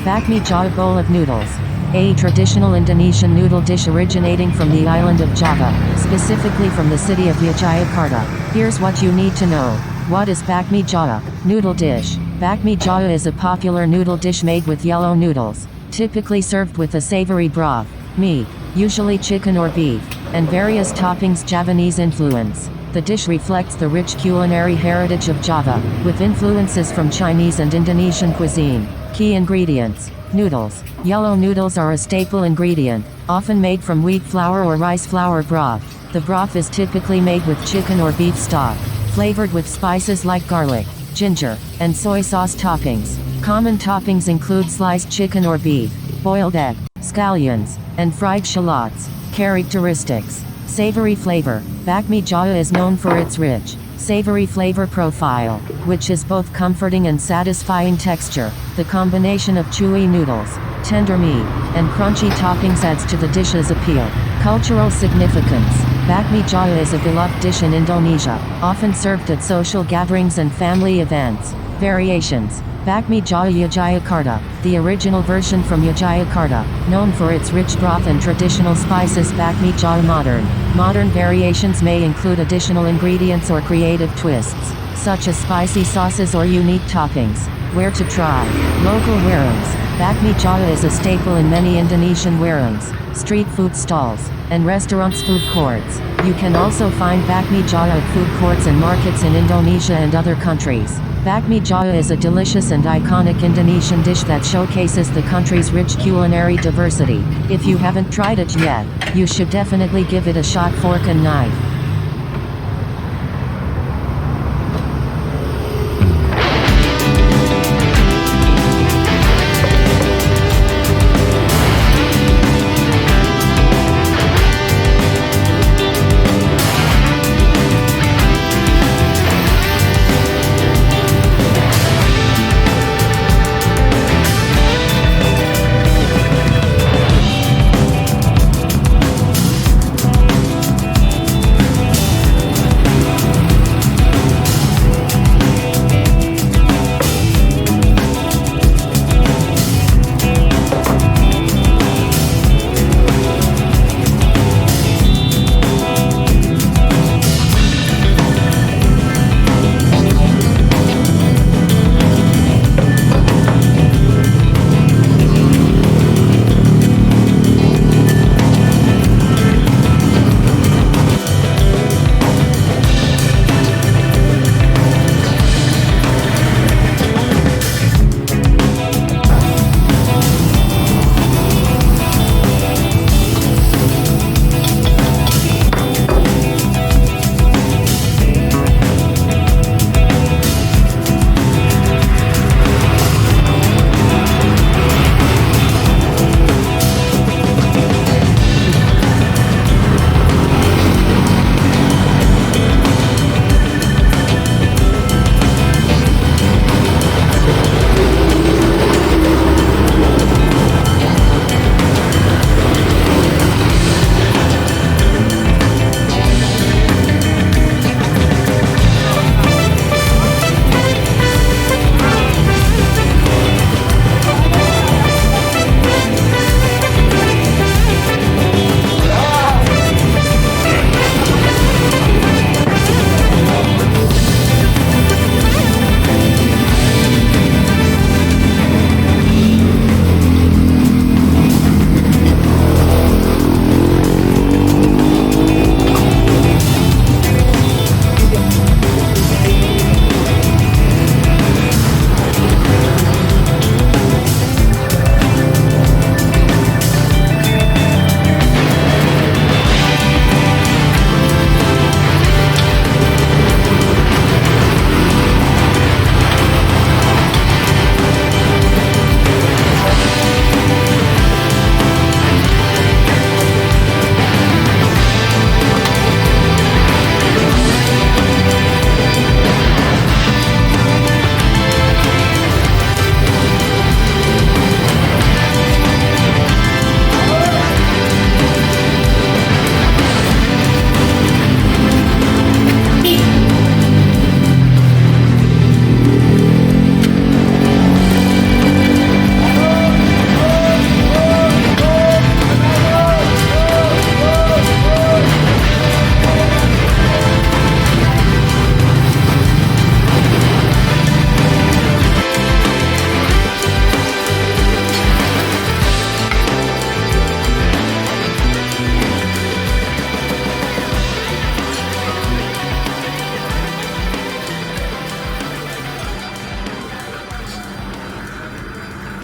Bakmijawa bowl of noodles. A traditional Indonesian noodle dish originating from the island of Java, specifically from the city of Yogyakarta. Here's what you need to know. What is Bakmi Jawa? Noodle dish. Bakmi Jawa is a popular noodle dish made with yellow noodles, typically served with a savory broth, meat, usually chicken or beef, and various toppings. Javanese influence. The dish reflects the rich culinary heritage of Java, with influences from Chinese and Indonesian cuisine. Key ingredients. Noodles. Yellow noodles are a staple ingredient, often made from wheat flour or rice flour broth. The broth is typically made with chicken or beef stock, flavored with spices like garlic, ginger, and soy sauce toppings. Common toppings include sliced chicken or beef, boiled egg, scallions, and fried shallots. Characteristics. Savory flavor. Bakmi Jawa is known for its rich, savory flavor profile, which is both comforting and satisfying texture. The combination of chewy noodles, tender meat, and crunchy toppings adds to the dish's appeal. Cultural significance. Bakmi Jawa is a beloved dish in Indonesia, often served at social gatherings and family events. Variations. Bakmi Jawa Yogyakarta, the original version from Yogyakarta, known for its rich broth and traditional spices. Bakmi Jawa modern. Modern variations may include additional ingredients or creative twists, such as spicy sauces or unique toppings. Where to try. Local warungs. Bakmi Jawa is a staple in many Indonesian warungs, street food stalls, and restaurants. Food courts. You can also find Bakmi Jawa at food courts and markets in Indonesia and other countries. Bakmi Jawa is a delicious and iconic Indonesian dish that showcases the country's rich culinary diversity. If you haven't tried it yet, you should definitely give it a shot. Fork and knife.